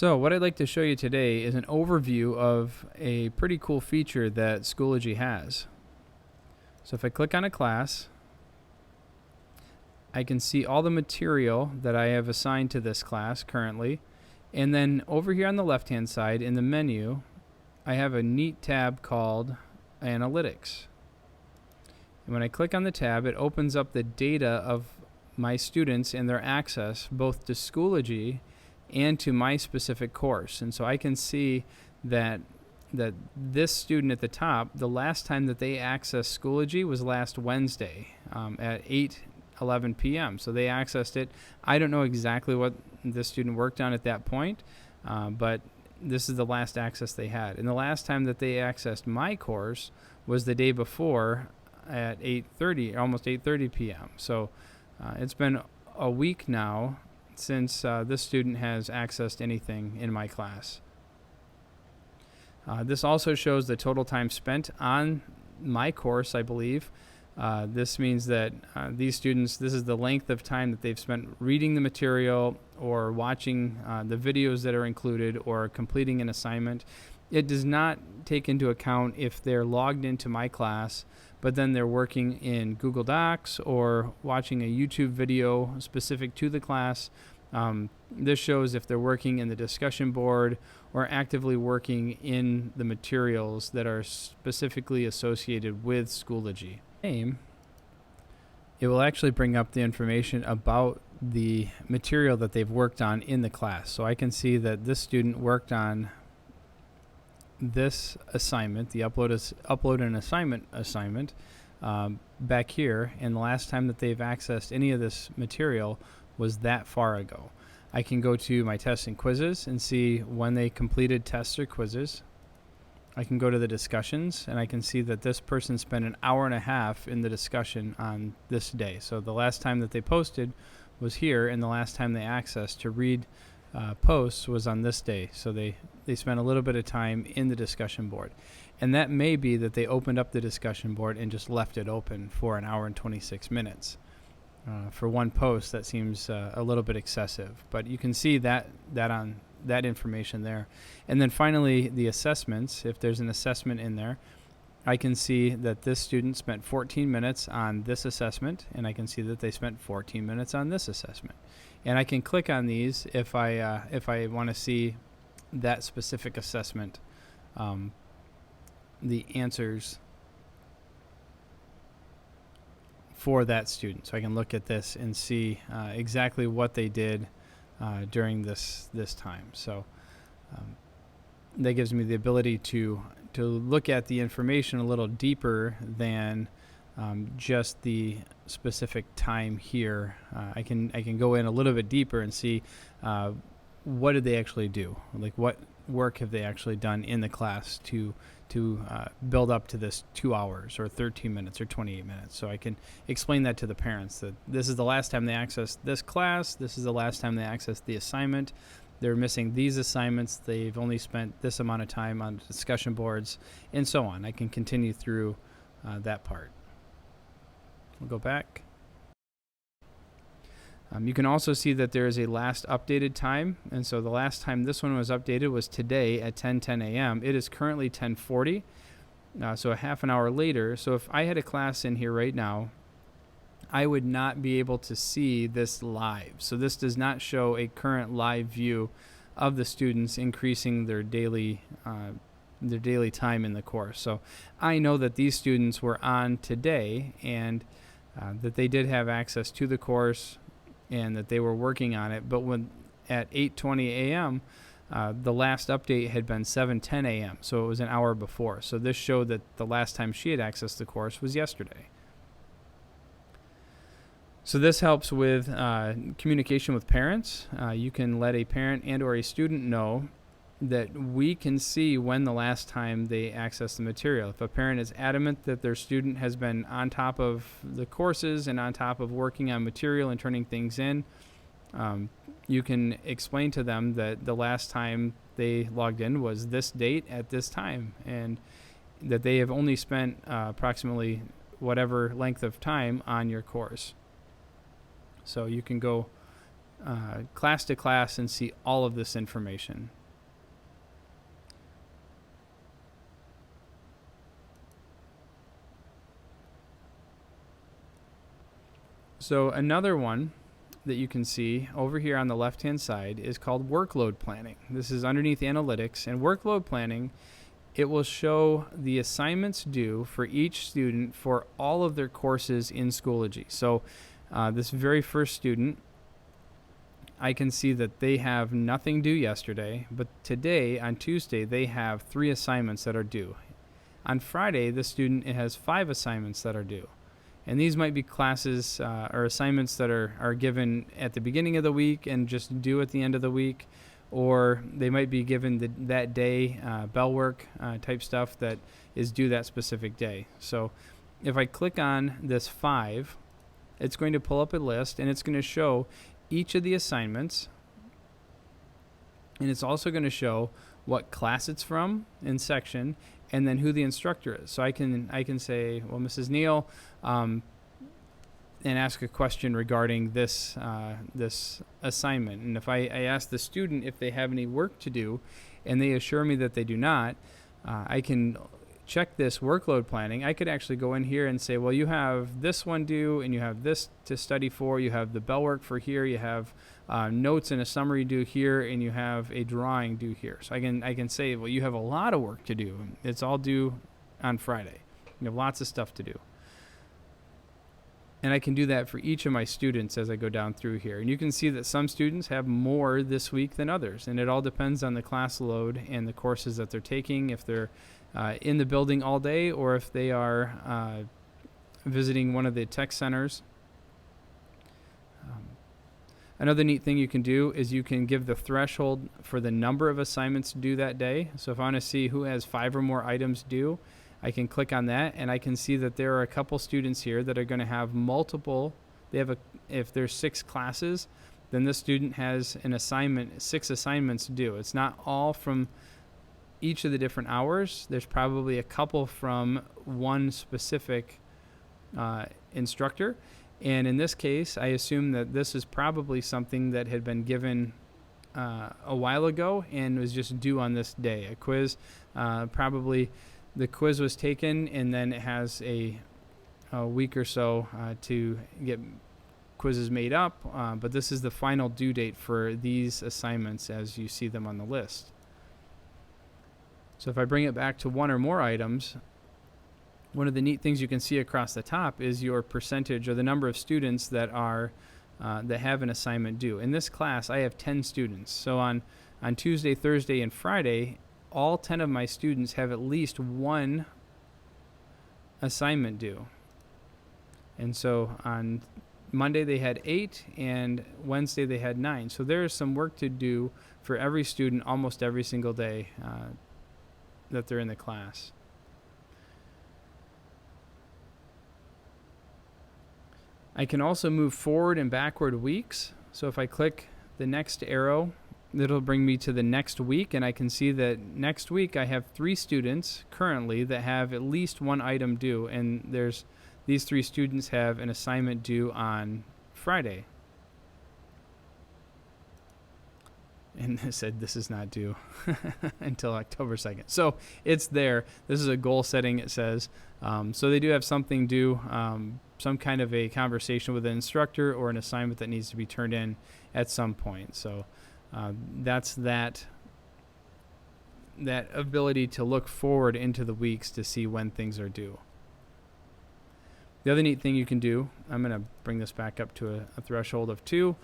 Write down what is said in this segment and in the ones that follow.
So what I'd like to show you today is an overview of a pretty cool feature that Schoology has. So if I click on a class, I can see all the material that I have assigned to this class currently. And then over here on the left-hand side in the menu, I have a neat tab called Analytics. And when I click on the tab, it opens up the data of my students and their access both to Schoology and to my specific course. And so I can see that this student at the top, the last time that they accessed Schoology was last Wednesday at 8:11 p.m. So they accessed it. I don't know exactly what this student worked on at that point, but this is the last access they had. And the last time that they accessed my course was the day before at 8:30, almost 8:30 p.m. So it's been a week now since this student has accessed anything in my class. This also shows the total time spent on my course, I believe. This means that these students, this is the length of time that they've spent reading the material or watching the videos that are included or completing an assignment. It does not take into account if they're logged into my class, but then they're working in Google Docs or watching a YouTube video specific to the class. This shows if they're working in the discussion board or actively working in the materials that are specifically associated with Schoology. It will actually bring up the information about the material that they've worked on in the class. So I can see that this student worked on this assignment, the upload an assignment back here, and the last time that they've accessed any of this material was that far ago. I can go to my tests and quizzes and see when they completed tests or quizzes. I can go to the discussions and I can see that this person spent an hour and a half in the discussion on this day. So the last time that they posted was here, and the last time they accessed to read posts was on this day. So they spent a little bit of time in the discussion board. And that may be that they opened up the discussion board and just left it open for an hour and 26 minutes. For one post, that seems a little bit excessive, but you can see that information there. And then finally, the assessments. If there's an assessment in there, I can see that this student spent 14 minutes on this assessment, and I can see that they spent 14 minutes on this assessment. And I can click on these if I want to see that specific assessment, the answers for that student. So I can look at this and see exactly what they did during this time. So that gives me the ability to look at the information a little deeper than just the specific time here. I can go in a little bit deeper and see what did they actually do, like what work have they actually done in the class to build up to this 2 hours or 13 minutes or 28 minutes. So I can explain that to the parents that this is the last time they accessed this class, this is the last time they accessed the assignment, they're missing these assignments, they've only spent this amount of time on discussion boards, and so on. I can continue through that part. We'll go back. You can also see that there is a last updated time, and so the last time this one was updated was today at 10:10 a.m. It is currently 10:40, so a half an hour later. So if I had a class in here right now, I would not be able to see this live. So this does not show a current live view of the students increasing their daily time in the course. So I know that these students were on today and that they did have access to the course and that they were working on it. But when at 8:20 a.m., the last update had been 7:10 a.m., so it was an hour before. So this showed that the last time she had accessed the course was yesterday. So this helps with communication with parents. You can let a parent and or a student know that we can see when the last time they accessed the material. If a parent is adamant that their student has been on top of the courses and on top of working on material and turning things in, you can explain to them that the last time they logged in was this date at this time, and that they have only spent approximately whatever length of time on your course. So you can go class to class and see all of this information. So another one that you can see over here on the left-hand side is called Workload Planning. This is underneath Analytics, and Workload Planning, it will show the assignments due for each student for all of their courses in Schoology. So this very first student, I can see that they have nothing due yesterday, but today, on Tuesday, they have 3 assignments that are due. On Friday, the student has 5 assignments that are due. And these might be classes or assignments that are given at the beginning of the week and just due at the end of the week, or they might be given that day, bell work type stuff that is due that specific day. So if I click on this 5, it's going to pull up a list, and it's going to show each of the assignments, and it's also going to show what class it's from in section, and then who the instructor is. So I can say, well, Mrs. Neal, and ask a question regarding this this assignment. And if I ask the student if they have any work to do, and they assure me that they do not, I can check this workload planning. I could actually go in here and say, well, you have this one due, and you have this to study for. You have the bell work for here. You have notes and a summary due here, and you have a drawing due here. So I can say, well, you have a lot of work to do. It's all due on Friday. You have lots of stuff to do. And I can do that for each of my students as I go down through here. And you can see that some students have more this week than others. And it all depends on the class load and the courses that they're taking, if they're in the building all day, or if they are visiting one of the tech centers. Another neat thing you can do is you can give the threshold for the number of assignments due that day. So if I want to see who has 5 or more items due, I can click on that, and I can see that there are a couple students here that are going to have multiple. If there's 6 classes, then this student has an assignment, 6 assignments due. It's not all from each of the different hours. There's probably a couple from one specific instructor. And in this case, I assume that this is probably something that had been given a while ago and was just due on this day. A quiz, probably the quiz was taken, and then it has a week or so to get quizzes made up. But this is the final due date for these assignments as you see them on the list. So if I bring it back to 1 or more items, one of the neat things you can see across the top is your percentage, or the number of students that are that have an assignment due. In this class, I have 10 students. So on Tuesday, Thursday, and Friday, all 10 of my students have at least 1 assignment due. And so on Monday they had 8, and Wednesday they had 9. So there's some work to do for every student almost every single day that they're in the class. I can also move forward and backward weeks. So if I click the next arrow, it'll bring me to the next week, and I can see that next week I have 3 students currently that have at least 1 item due, and these 3 students have an assignment due on Friday. And it said this is not due until October 2nd. So it's there. This is a goal setting, it says. So they do have something due, some kind of a conversation with an instructor or an assignment that needs to be turned in at some point. So that's that ability to look forward into the weeks to see when things are due. The other neat thing you can do, I'm going to bring this back up to a threshold of 2,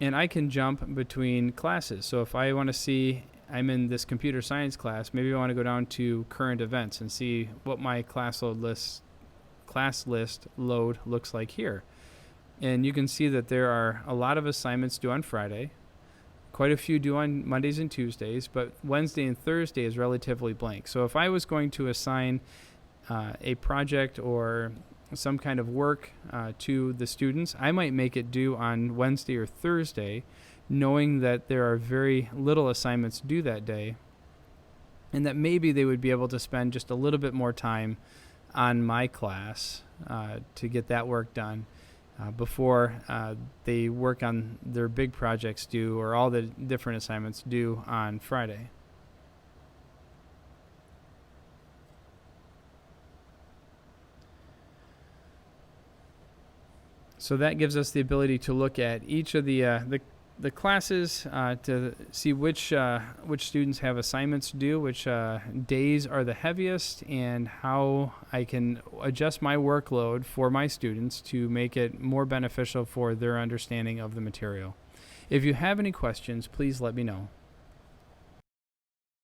and I can jump between classes. So if I want to see, I'm in this computer science class, maybe I want to go down to current events and see what my class list load looks like here. And you can see that there are a lot of assignments due on Friday, quite a few due on Mondays and Tuesdays, but Wednesday and Thursday is relatively blank. So if I was going to assign a project or some kind of work to the students, I might make it due on Wednesday or Thursday, knowing that there are very little assignments due that day, and that maybe they would be able to spend just a little bit more time on my class to get that work done. before they work on their big projects due, or all the different assignments due on Friday. So that gives us the ability to look at each of the classes to see which students have assignments due, which days are the heaviest, and how I can adjust my workload for my students to make it more beneficial for their understanding of the material. If you have any questions, please let me know.